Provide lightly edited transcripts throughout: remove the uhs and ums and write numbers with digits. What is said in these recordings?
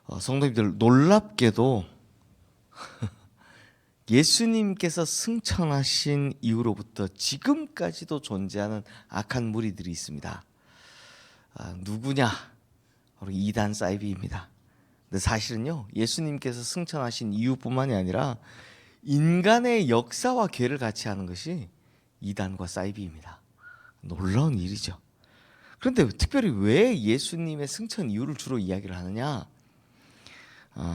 성도님들, 놀랍게도 예수님께서 승천하신 이후로부터 지금까지도 존재하는 악한 무리들이 있습니다. 누구냐? 바로 이단 사이비입니다. 근데 사실은요, 예수님께서 승천하신 이후뿐만이 아니라 인간의 역사와 괴를 같이 하는 것이 이단과 사이비입니다. 놀라운 일이죠. 그런데 특별히 왜 예수님의 승천 이후를 주로 이야기를 하느냐?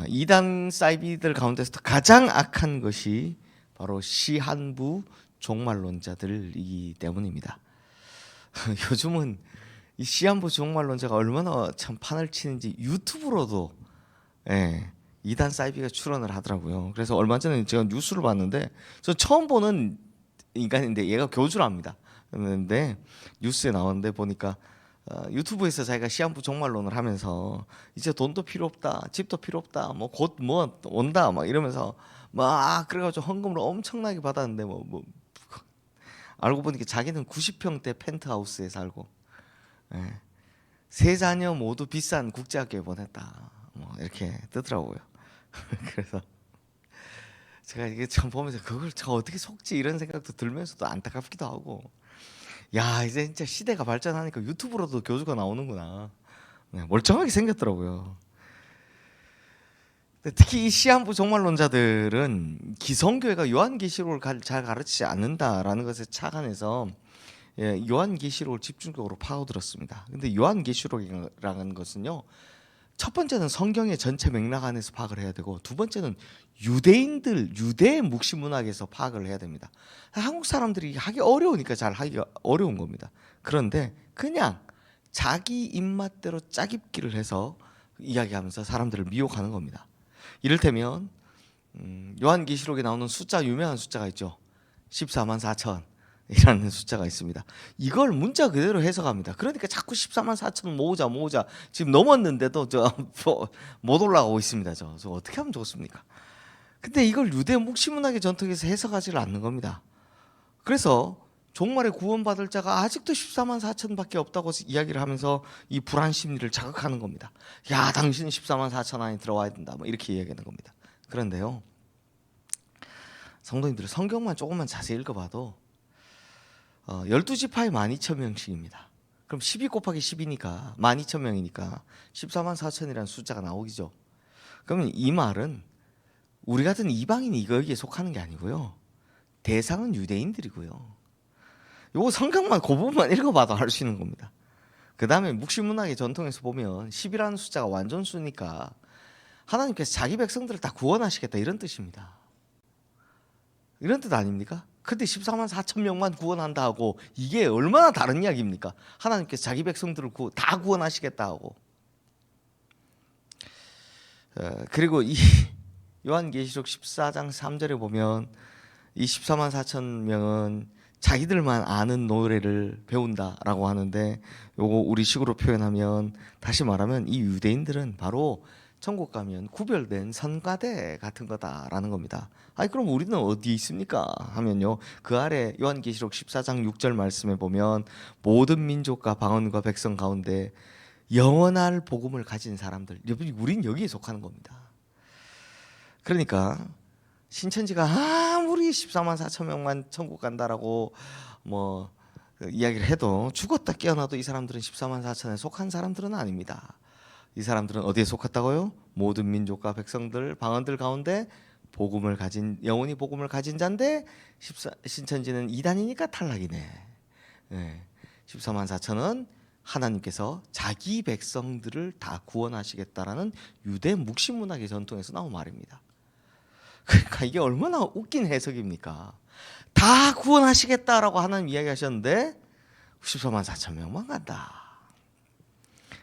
이단 사이비들 가운데서 가장 악한 것이 바로 시한부 종말론자들이기 때문입니다. 요즘은 이 시한부 종말론자가 얼마나 참 판을 치는지 유튜브로도 이단 사이비가 출연을 하더라고요. 그래서 얼마 전에 제가 뉴스를 봤는데, 저 처음 보는 인간인데 얘가 교주랍니다. 그런데 뉴스에 나왔는데 보니까 유튜브에서 자기가 시한부 종말론을 하면서 이제 돈도 필요 없다, 집도 필요 없다, 뭐 곧 뭐 온다 막 이러면서 막 그래가지고 헌금을 엄청나게 받았는데 알고 보니까 자기는 90평대 펜트하우스에 살고 세 자녀 모두 비싼 국제학교에 보냈다, 뭐 이렇게 뜨더라고요. 그래서 제가 이게 참 보면서 그걸 저 어떻게 속지 이런 생각도 들면서도 안타깝기도 하고, 야 이제 진짜 시대가 발전하니까 유튜브로도 교주가 나오는구나. 멀쩡하게 생겼더라고요. 특히 이 시한부 종말론자들은 기성교회가 요한계시록을 잘 가르치지 않는다라는 것에 착안해서 요한계시록을 집중적으로 파고들었습니다. 근데 요한계시록이라는 것은요, 첫 번째는 성경의 전체 맥락 안에서 파악을 해야 되고, 두 번째는 유대의 묵시문학에서 파악을 해야 됩니다. 한국 사람들이 하기 어려우니까 잘 하기가 어려운 겁니다. 그런데 그냥 자기 입맛대로 짜깁기를 해서 이야기하면서 사람들을 미혹하는 겁니다. 이를테면 요한계시록에 나오는 숫자, 유명한 숫자가 있죠. 14만 4천 이라는 숫자가 있습니다. 이걸 문자 그대로 해석합니다. 그러니까 자꾸 14만 4천 모으자 지금 넘었는데도 못 올라가고 있습니다. 저 어떻게 하면 좋습니까? 근데 이걸 유대 묵시문학의 전통에서 해석하지를 않는 겁니다. 그래서 종말에 구원받을 자가 아직도 14만 4천밖에 없다고 이야기를 하면서 이 불안 심리를 자극하는 겁니다. 야, 당신은 14만 4천 안에 들어와야 된다, 뭐 이렇게 이야기하는 겁니다. 그런데요, 성도님들, 성경만 조금만 자세히 읽어봐도 12지파에 12,000명씩입니다. 그럼 12 곱하기 10이니까 12,000명이니까 14만 4천이라는 숫자가 나오기죠. 그러면 이 말은 우리 같은 이방인이 여기에 속하는 게 아니고요, 대상은 유대인들이고요. 요거 성경만 그 부분만 읽어봐도 알 수 있는 겁니다. 그 다음에 묵시문학의 전통에서 보면 10이라는 숫자가 완전수니까 하나님께서 자기 백성들을 다 구원하시겠다 이런 뜻입니다. 이런 뜻 아닙니까? 근데 14만 4천 명만 구원한다 하고 이게 얼마나 다른 이야기입니까? 하나님께서 자기 백성들을 다 구원하시겠다 하고. 그리고 이 요한계시록 14장 3절에 보면 이 14만 4천 명은 자기들만 아는 노래를 배운다라고 하는데, 요거 우리 식으로 표현하면, 다시 말하면 이 유대인들은 바로 천국 가면 구별된 선가대 같은 거다라는 겁니다. 아니 그럼 우리는 어디 있습니까? 하면요, 그 아래 요한계시록 14장 6절 말씀에 보면 모든 민족과 방언과 백성 가운데 영원할 복음을 가진 사람들, 우린 여기에 속하는 겁니다. 그러니까 신천지가 아무리 14만 4천 명만 천국 간다라고 뭐 이야기를 해도, 죽었다 깨어나도 이 사람들은 14만 4천에 속한 사람들은 아닙니다. 이 사람들은 어디에 속했다고요? 모든 민족과 백성들, 방언들 가운데 영원히 복음을 가진 자인데, 신천지는 이단이니까 탈락이네. 14만 4천은 하나님께서 자기 백성들을 다 구원하시겠다라는 유대 묵시문학의 전통에서 나온 말입니다. 그러니까 이게 얼마나 웃긴 해석입니까? 다 구원하시겠다라고 하나님 이야기하셨는데 14만 4천 명만 간다.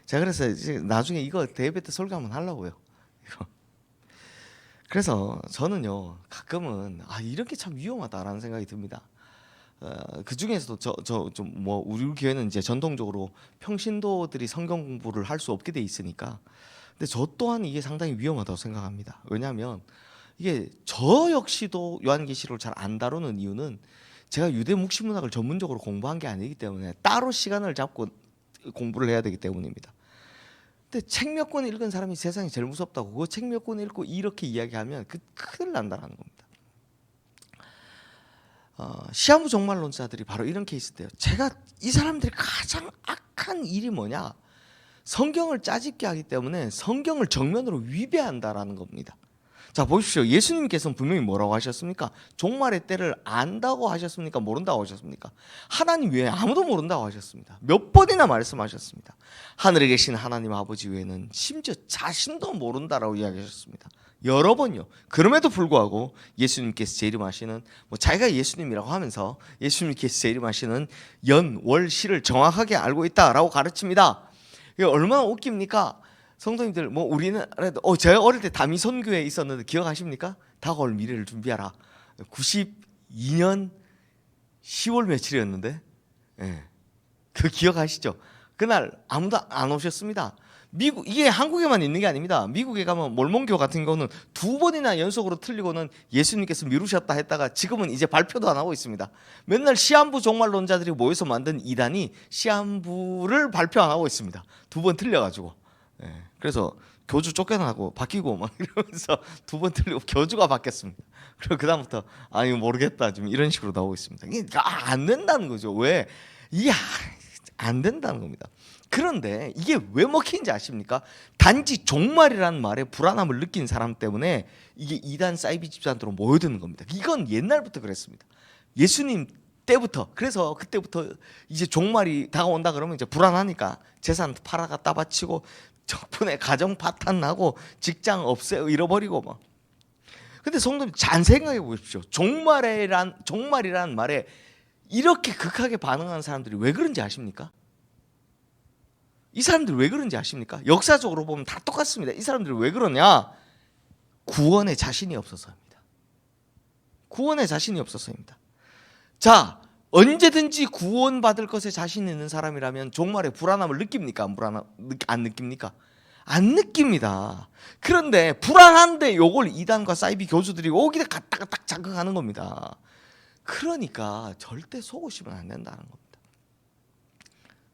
제가 그래서 이제 나중에 이거 대회 때 설교 한번 하려고요. 그래서 저는요, 가끔은 이런 게 참 위험하다라는 생각이 듭니다. 그 중에서도 우리 교회는 이제 전통적으로 평신도들이 성경 공부를 할 수 없게 돼 있으니까. 근데 저 또한 이게 상당히 위험하다고 생각합니다. 왜냐하면 이게 저 역시도 요한계시록을 잘 안 다루는 이유는, 제가 유대 묵시문학을 전문적으로 공부한 게 아니기 때문에 따로 시간을 잡고 공부를 해야 되기 때문입니다. 근데 책 몇 권 읽은 사람이 세상이 제일 무섭다고, 그 책 몇 권 읽고 이렇게 이야기하면 그 큰일 난다는 겁니다. 시한부 종말론자들이 바로 이런 케이스인데요. 제가 이 사람들이 가장 악한 일이 뭐냐? 성경을 짜집게 하기 때문에 성경을 정면으로 위배한다라는 겁니다. 자, 보십시오. 예수님께서는 분명히 뭐라고 하셨습니까? 종말의 때를 안다고 하셨습니까? 모른다고 하셨습니까? 하나님 외에 아무도 모른다고 하셨습니다. 몇 번이나 말씀하셨습니다. 하늘에 계신 하나님 아버지 외에는 심지어 자신도 모른다라고 이야기하셨습니다. 여러 번요. 그럼에도 불구하고 예수님께서 재림하시는, 자기가 예수님이라고 하면서 예수님께서 재림하시는 연, 월, 시를 정확하게 알고 있다라고 가르칩니다. 이게 얼마나 웃깁니까? 성도님들, 우리나라도 제가 어릴 때 다미선교회에 있었는데 기억하십니까? 다가올 미래를 준비하라. 92년 10월 며칠이었는데, 예, 그 기억하시죠? 그날 아무도 안 오셨습니다. 이게 한국에만 있는 게 아닙니다. 미국에 가면 몰몬교 같은 경우는 2번이나 연속으로 틀리고는 예수님께서 미루셨다 했다가 지금은 이제 발표도 안 하고 있습니다. 맨날 시한부 종말론자들이 모여서 만든 이단이 시한부를 발표 안 하고 있습니다. 2번 틀려가지고. 예, 그래서 교주 쫓겨나고 바뀌고 막 이러면서 2번 틀리고 교주가 바뀌었습니다. 그리고 그 다음부터 이거 모르겠다 좀 이런 식으로 나오고 있습니다. 이게 안 된다는 거죠. 왜? 이게 안 된다는 겁니다. 그런데 이게 왜 먹히는지 아십니까? 단지 종말이라는 말에 불안함을 느낀 사람 때문에 이게 이단 사이비 집단으로 모여드는 겁니다. 이건 옛날부터 그랬습니다. 예수님 때부터. 그래서 그때부터 이제 종말이 다가온다 그러면 이제 불안하니까 재산 팔아갖다 바치고 덕분에 가정 파탄 나고 직장 없애고 잃어버리고 막. 근데 성도님 잘 생각해 보십시오. 종말이란 말에 이렇게 극하게 반응하는 사람들이 왜 그런지 아십니까? 이 사람들이 왜 그런지 아십니까? 역사적으로 보면 다 똑같습니다. 이 사람들이 왜 그러냐? 구원에 자신이 없어서입니다. 구원에 자신이 없어서입니다. 자, 언제든지 구원받을 것에 자신 있는 사람이라면 종말에 불안함을 느낍니까? 안 느낍니까? 안 느낍니다. 그런데 불안한데 요걸 이단과 사이비 교주들이 오기에 갖다가 딱 자극하는 겁니다. 그러니까 절대 속으시면 안 된다는 겁니다.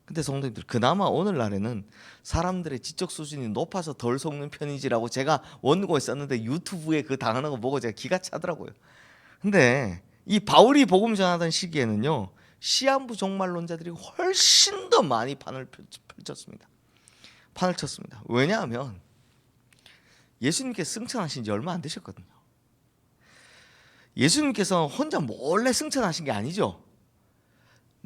근데 성도님들, 그나마 오늘날에는 사람들의 지적 수준이 높아서 덜 속는 편이지라고 제가 원고에 썼는데 유튜브에 그 당하는 거 보고 제가 기가 차더라고요. 근데 이 바울이 복음 전하던 시기에는요, 시한부 종말론자들이 훨씬 더 많이 판을 펼쳤습니다. 판을 쳤습니다. 왜냐하면 예수님께서 승천하신 지 얼마 안 되셨거든요. 예수님께서 혼자 몰래 승천하신 게 아니죠.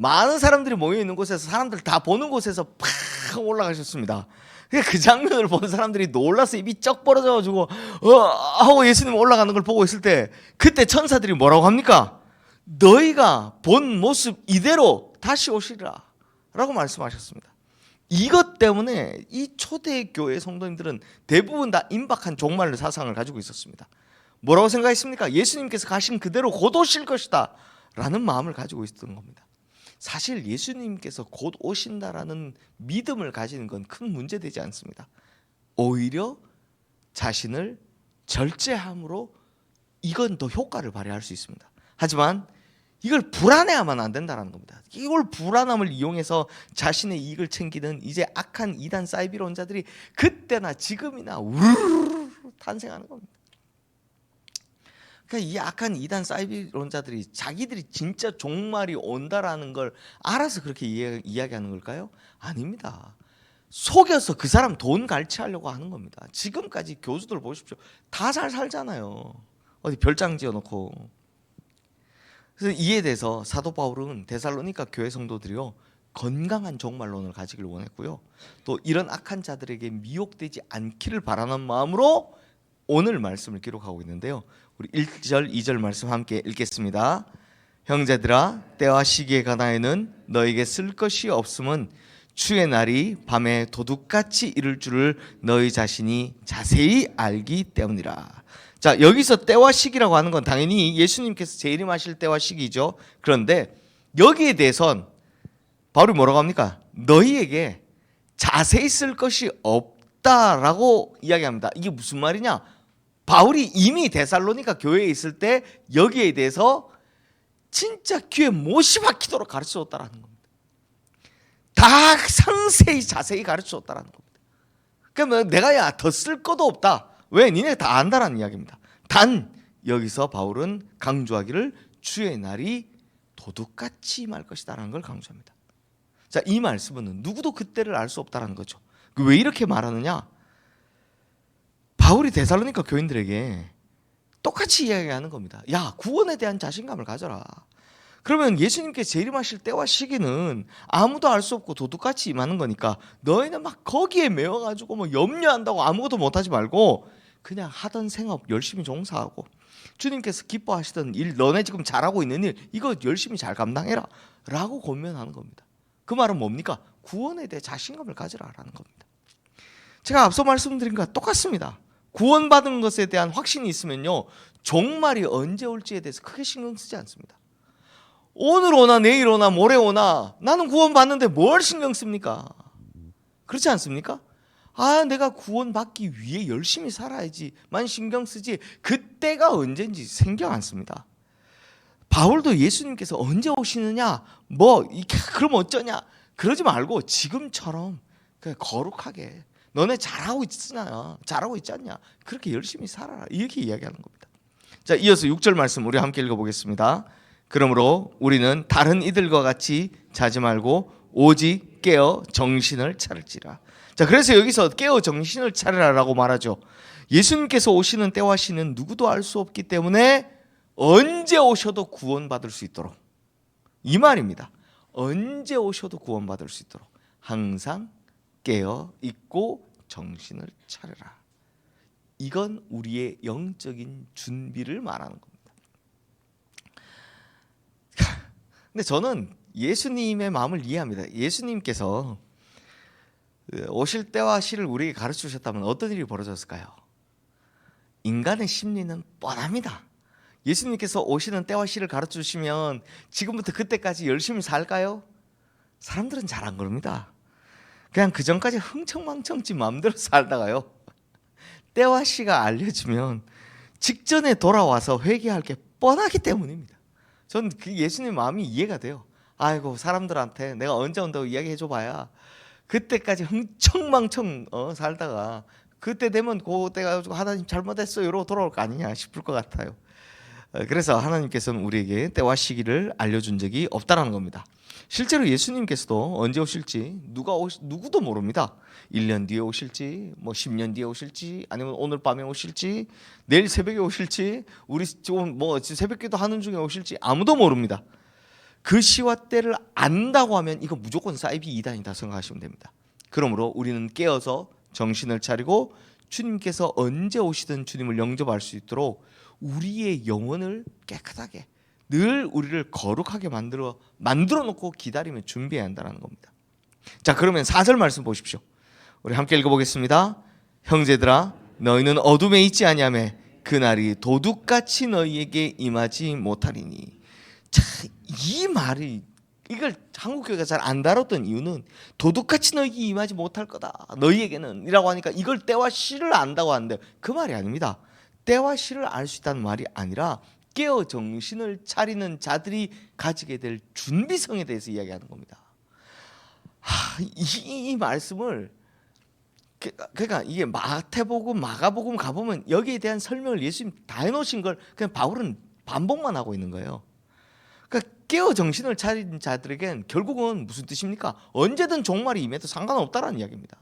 많은 사람들이 모여있는 곳에서, 사람들 다 보는 곳에서 팍 올라가셨습니다. 그 장면을 본 사람들이 놀라서 입이 쩍 벌어져가지고 하고 예수님 올라가는 걸 보고 있을 때, 그때 천사들이 뭐라고 합니까? 너희가 본 모습 이대로 다시 오시리라 라고 말씀하셨습니다. 이것 때문에 이 초대교회 성도님들은 대부분 다 임박한 종말 사상을 가지고 있었습니다. 뭐라고 생각했습니까? 예수님께서 가신 그대로 곧 오실 것이다 라는 마음을 가지고 있었던 겁니다. 사실 예수님께서 곧 오신다라는 믿음을 가지는 건 큰 문제되지 않습니다. 오히려 자신을 절제함으로 이건 더 효과를 발휘할 수 있습니다. 하지만 이걸 불안해하면 안 된다는 겁니다. 이걸 불안함을 이용해서 자신의 이익을 챙기는 이제 악한 이단 사이비론자들이 그때나 지금이나 우르르 탄생하는 겁니다. 그러니까 이 악한 이단 사이비론자들이 자기들이 진짜 종말이 온다라는 걸 알아서 그렇게 이야기하는 걸까요? 아닙니다. 속여서 그 사람 돈 갈취하려고 하는 겁니다. 지금까지 교수들 보십시오. 다 잘 살잖아요. 어디 별장 지어놓고. 그래서 이에 대해서 사도 바울은 데살로니가 교회 성도들이요, 건강한 종말론을 가지길 원했고요, 또 이런 악한 자들에게 미혹되지 않기를 바라는 마음으로 오늘 말씀을 기록하고 있는데요. 우리 1절, 2절 말씀 함께 읽겠습니다. 형제들아, 때와 시기에 관하여는 너에게 쓸 것이 없음은 주의 날이 밤에 도둑같이 이를 줄을 너희 자신이 자세히 알기 때문이라. 자, 여기서 때와 시기라고 하는 건 당연히 예수님께서 재림하실 때와 시기죠. 그런데 여기에 대해선 바울이 뭐라고 합니까? 너희에게 자세히 쓸 것이 없다라고 이야기합니다. 이게 무슨 말이냐? 바울이 이미 데살로니가 교회에 있을 때 여기에 대해서 진짜 귀에 못이 박히도록 가르쳐줬다라는 겁니다. 다 상세히 자세히 가르쳐줬다라는 겁니다. 그러면 내가 더 쓸 것도 없다. 왜? 니네 다 안다라는 이야기입니다. 단 여기서 바울은 강조하기를 주의 날이 도둑같이 임할 것이다라는 걸 강조합니다. 자, 이 말씀은 누구도 그때를 알 수 없다라는 거죠. 왜 이렇게 말하느냐? 바울이 데살로니가 교인들에게 똑같이 이야기하는 겁니다. 야, 구원에 대한 자신감을 가져라. 그러면 예수님께서 재림하실 때와 시기는 아무도 알 수 없고 도둑같이 임하는 거니까 너희는 막 거기에 매워가지고 뭐 염려한다고 아무것도 못하지 말고 그냥 하던 생업 열심히 종사하고 주님께서 기뻐하시던 일, 너네 지금 잘하고 있는 일 이거 열심히 잘 감당해라 라고 권면하는 겁니다. 그 말은 뭡니까? 구원에 대해 자신감을 가지라라는 겁니다. 제가 앞서 말씀드린 것과 똑같습니다. 구원받은 것에 대한 확신이 있으면요, 종말이 언제 올지에 대해서 크게 신경 쓰지 않습니다. 오늘 오나 내일 오나 모레 오나 나는 구원받는데 뭘 신경 씁니까? 그렇지 않습니까? 아, 내가 구원받기 위해 열심히 살아야지만 신경 쓰지 그때가 언제인지 신경 안 씁니다. 바울도 예수님께서 언제 오시느냐 그럼 어쩌냐 그러지 말고 지금처럼 그냥 거룩하게 너네 잘하고 있지 않냐 그렇게 열심히 살아라 이렇게 이야기하는 겁니다. 자, 이어서 6절 말씀 우리 함께 읽어보겠습니다. 그러므로 우리는 다른 이들과 같이 자지 말고 오직 깨어 정신을 차릴지라. 자, 그래서 여기서 깨어 정신을 차리라라고 말하죠. 예수님께서 오시는 때와 시는 누구도 알 수 없기 때문에 언제 오셔도 구원받을 수 있도록, 이 말입니다. 언제 오셔도 구원받을 수 있도록 항상 깨어 있고 정신을 차려라. 이건 우리의 영적인 준비를 말하는 겁니다. 근데 저는 예수님의 마음을 이해합니다. 예수님께서 오실 때와 시를 우리에게 가르쳐 주셨다면 어떤 일이 벌어졌을까요? 인간의 심리는 뻔합니다. 예수님께서 오시는 때와 시를 가르쳐 주시면 지금부터 그때까지 열심히 살까요? 사람들은 잘 안 그럽니다. 그냥 그 전까지 흥청망청 지 마음대로 살다가요, 때와 시가 알려지면 직전에 돌아와서 회개할 게 뻔하기 때문입니다. 저는 그 예수님 마음이 이해가 돼요. 아이고, 사람들한테 내가 언제 온다고 이야기해줘 봐야 그때까지 흥청망청 살다가 그때 되면 그때가 가지고 하나님 잘못했어요 이러고 돌아올 거 아니냐 싶을 것 같아요. 그래서 하나님께서는 우리에게 때와 시기를 알려준 적이 없다라는 겁니다. 실제로 예수님께서도 언제 오실지 누구도 모릅니다. 1년 뒤에 오실지, 뭐 10년 뒤에 오실지, 아니면 오늘 밤에 오실지, 내일 새벽에 오실지, 우리 지금 뭐 새벽기도 하는 중에 오실지 아무도 모릅니다. 그 시와 때를 안다고 하면 이거 무조건 사이비 이단이다 생각하시면 됩니다. 그러므로 우리는 깨어서 정신을 차리고 주님께서 언제 오시든 주님을 영접할 수 있도록 우리의 영혼을 깨끗하게 늘 우리를 거룩하게 만들어 놓고 기다리며 준비해야 한다는 겁니다. 자, 그러면 4절 말씀 보십시오. 우리 함께 읽어보겠습니다. 형제들아, 너희는 어둠에 있지 아니하며 그날이 도둑같이 너희에게 임하지 못하리니. 자, 이 말이 이걸 한국교회가 잘 안 다뤘던 이유는 도둑같이 너희에게 임하지 못할 거다 너희에게는 이라고 하니까 이걸 때와 시를 안다고 하는데 그 말이 아닙니다. 때와 시를 알 수 있다는 말이 아니라 깨어 정신을 차리는 자들이 가지게 될 준비성에 대해서 이야기하는 겁니다. 이 말씀을 그러니까 이게 마태복음, 마가복음 가보면 여기에 대한 설명을 예수님 다 해놓으신 걸 그냥 바울은 반복만 하고 있는 거예요. 그러니까 깨어 정신을 차린 자들에겐 결국은 무슨 뜻입니까? 언제든 종말이 임해도 상관없다라는 이야기입니다.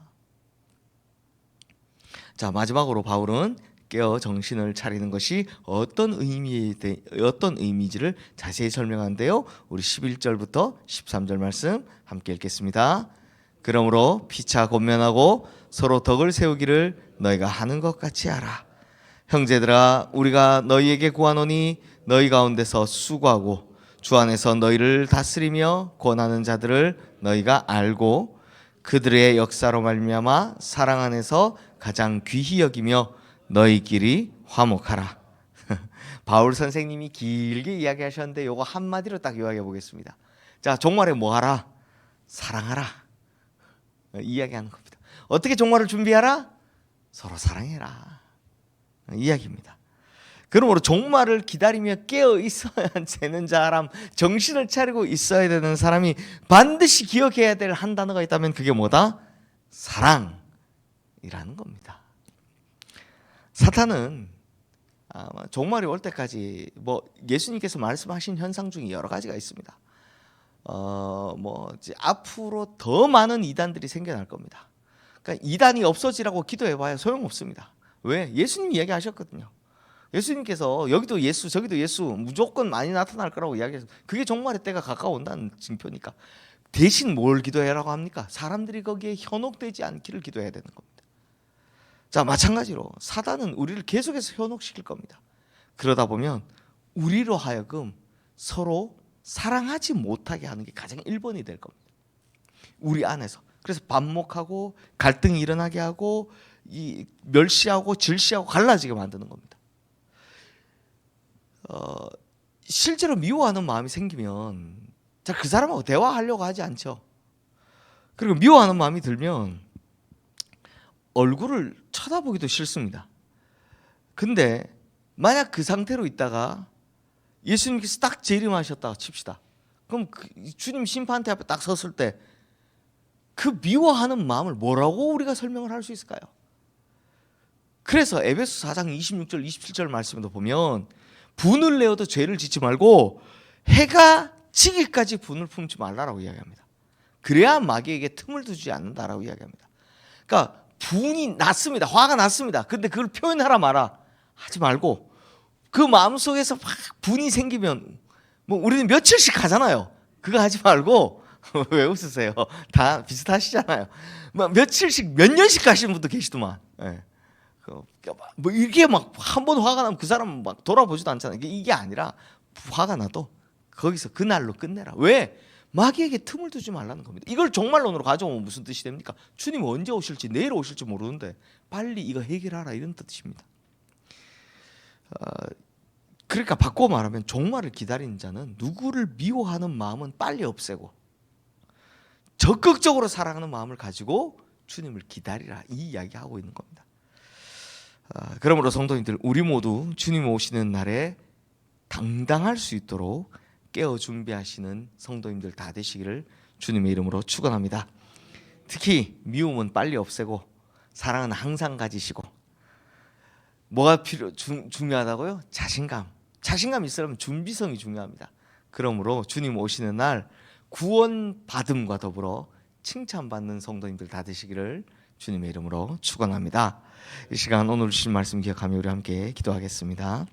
자, 마지막으로 바울은 깨어 정신을 차리는 것이 어떤 의미인지를 자세히 설명하는데요. 우리 11절부터 13절 말씀 함께 읽겠습니다. 그러므로 피차 권면하고 서로 덕을 세우기를 너희가 하는 것 같이 하라. 형제들아, 우리가 너희에게 구하노니 너희 가운데서 수고하고 주 안에서 너희를 다스리며 권하는 자들을 너희가 알고 그들의 역사로 말미암아 사랑 안에서 가장 귀히 여기며 너희끼리 화목하라. 바울 선생님이 길게 이야기하셨는데 요거 한마디로 딱 요약해 보겠습니다. 자, 종말에 뭐 하라? 사랑하라. 이야기하는 겁니다. 어떻게 종말을 준비하라? 서로 사랑해라. 이야기입니다. 그러므로 종말을 기다리며 깨어 있어야 되는 사람, 정신을 차리고 있어야 되는 사람이 반드시 기억해야 될 한 단어가 있다면 그게 뭐다? 사랑. 겁니다. 사탄은 아마 종말이 올 때까지 예수님께서 말씀하신 현상 중에 여러 가지가 있습니다. 이제 앞으로 더 많은 이단들이 생겨날 겁니다. 그러니까 이단이 없어지라고 기도해봐야 소용없습니다. 왜? 예수님이 이야기하셨거든요. 예수님께서 여기도 예수 저기도 예수 무조건 많이 나타날 거라고 이야기해서 그게 종말의 때가 가까워온다는 징표니까 대신 뭘 기도해라고 합니까? 사람들이 거기에 현혹되지 않기를 기도해야 되는 겁니다. 자, 마찬가지로 사단은 우리를 계속해서 현혹시킬 겁니다. 그러다 보면 우리로 하여금 서로 사랑하지 못하게 하는 게 가장 1번이 될 겁니다. 우리 안에서. 그래서 반목하고 갈등이 일어나게 하고 멸시하고 질시하고 갈라지게 만드는 겁니다. 실제로 미워하는 마음이 생기면 그 사람하고 대화하려고 하지 않죠. 그리고 미워하는 마음이 들면 얼굴을 쳐다보기도 싫습니다. 근데 만약 그 상태로 있다가 예수님께서 딱 재림하셨다고 칩시다. 그럼 주님 심판대 앞에 딱 섰을 때 그 미워하는 마음을 뭐라고 우리가 설명을 할 수 있을까요? 그래서 에베소 4장 26절 27절 말씀에도 보면 분을 내어도 죄를 짓지 말고 해가 지기까지 분을 품지 말라라고 이야기합니다. 그래야 마귀에게 틈을 두지 않는다라고 이야기합니다. 그러니까 분이 났습니다. 화가 났습니다. 근데 그걸 표현하라 마라 하지 말고 그 마음속에서 막 분이 생기면 우리는 며칠씩 가잖아요. 그거 하지 말고 왜 웃으세요? 다 비슷하시잖아요. 며칠씩 몇 년씩 가시는 분도 계시더만. 네. 이게 막 한 번 화가 나면 그 사람은 막 돌아보지도 않잖아요. 이게 아니라 화가 나도 거기서 그날로 끝내라. 왜? 마귀에게 틈을 두지 말라는 겁니다. 이걸 종말론으로 가져오면 무슨 뜻이 됩니까? 주님 언제 오실지 내일 오실지 모르는데 빨리 이거 해결하라 이런 뜻입니다. 그러니까 바꿔 말하면 종말을 기다리는 자는 누구를 미워하는 마음은 빨리 없애고 적극적으로 사랑하는 마음을 가지고 주님을 기다리라 이 이야기하고 있는 겁니다. 그러므로 성도님들 우리 모두 주님 오시는 날에 당당할 수 있도록 깨어 준비하시는 성도님들 다 되시기를 주님의 이름으로 축원합니다. 특히 미움은 빨리 없애고 사랑은 항상 가지시고 뭐가 중요하다고요? 자신감 있으려면 준비성이 중요합니다. 그러므로 주님 오시는 날 구원받음과 더불어 칭찬받는 성도님들 다 되시기를 주님의 이름으로 축원합니다. 이 시간 오늘 주신 말씀 기억하며 우리 함께 기도하겠습니다.